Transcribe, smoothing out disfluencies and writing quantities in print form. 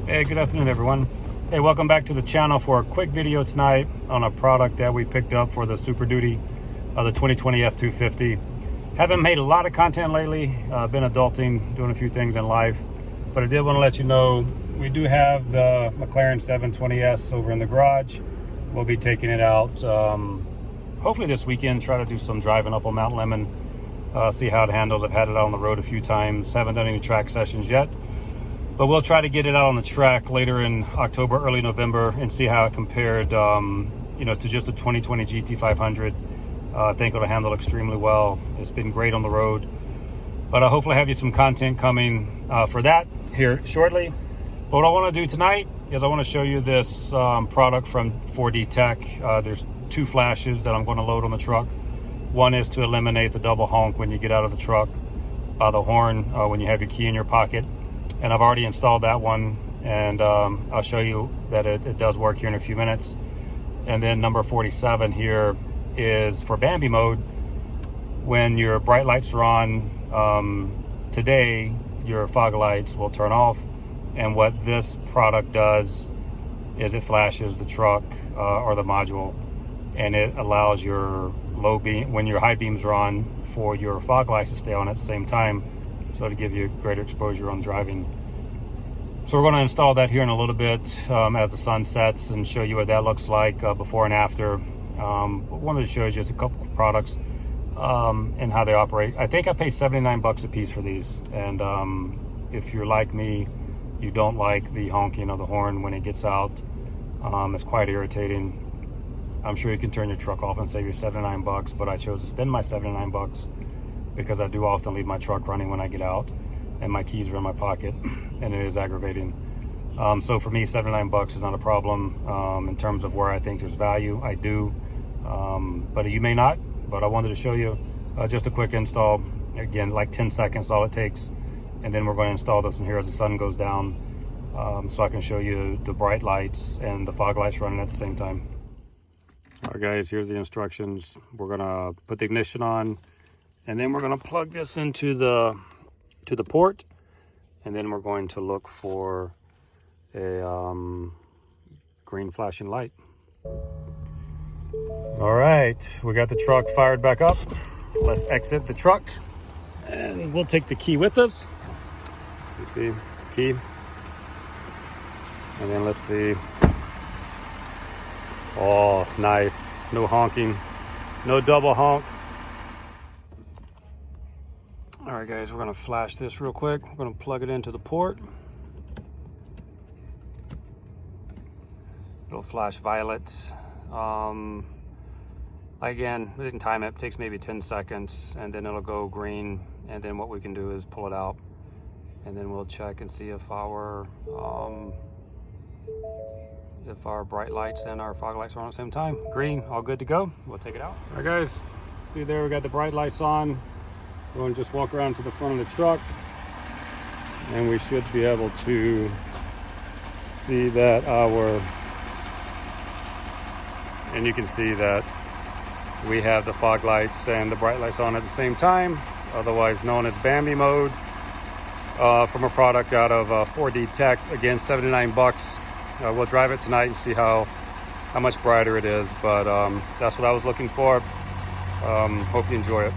Hey, good afternoon everyone. Hey, welcome back to the channel for a quick video tonight on a product that we picked up for the Super Duty, the 2020 F250. Haven't made a lot of content lately, been adulting, doing a few things in life, but I did want to let you know we do have the McLaren 720S over in the garage. We'll be taking it out hopefully this weekend, try to do some driving up on Mount Lemon, see how it handles. I've had it out on the road a few times, haven't done any track sessions yet. But we'll try to get it out on the track later in October, early November, and see how it compared, to just a 2020 GT500. I think it'll handle extremely well. It's been great on the road. But I'll hopefully have you some content coming for that here shortly. But what I want to do tonight is I want to show you this product from 4D-Tech. There's two flashes that I'm going to load on the truck. One is to eliminate the double honk when you get out of the truck, the horn when you have your key in your pocket. And I've already installed that one, and I'll show you that it does work here in a few minutes. And then number 47 here is for Bambi mode. When your bright lights are on, today your fog lights will turn off, and what this product does is it flashes the truck or the module, and it allows your low beam, when your high beams are on, for your fog lights to stay on at the same time, so to give you greater exposure on driving. So we're going to install that here in a little bit as the sun sets, and show you what that looks like before and after. Wanted to show you just a couple products and how they operate. I think I paid 79 bucks a piece for these, and if you're like me, you don't like the honking of the horn when it gets out. It's quite irritating. I'm sure you can turn your truck off and save you 79 bucks, but I chose to spend my 79 bucks because I do often leave my truck running when I get out, and my keys are in my pocket, and it is aggravating. So for me, 79 bucks is not a problem. In terms of where I think there's value, I do, but you may not. But I wanted to show you just a quick install. Again, like 10 seconds, all it takes. And then we're going to install this one here as the sun goes down, so I can show you the bright lights and the fog lights running at the same time. All right, guys, here's the instructions. We're gonna put the ignition on, and then we're going to plug this into the port, and then we're going to look for a green flashing light. All right, we got the truck fired back up. Let's exit the truck, and we'll take the key with us. You see, key. And then let's see. Oh, nice. No honking, no double honk. All right, guys, we're gonna flash this real quick. We're gonna plug it into the port. It'll flash violet. Again, we didn't time it. It takes maybe 10 seconds, and then it'll go green. And then what we can do is pull it out, and then we'll check and see if our bright lights and our fog lights are on at the same time. Green, all good to go. We'll take it out. All right, guys, see there, we got the bright lights on. We're going to just walk around to the front of the truck, and we should be able to see that and you can see that we have the fog lights and the bright lights on at the same time, otherwise known as Bambi mode, from a product out of 4D-Tech. Again, 79 bucks. We'll drive it tonight and see how much brighter it is, but that's what I was looking for. Hope you enjoy it.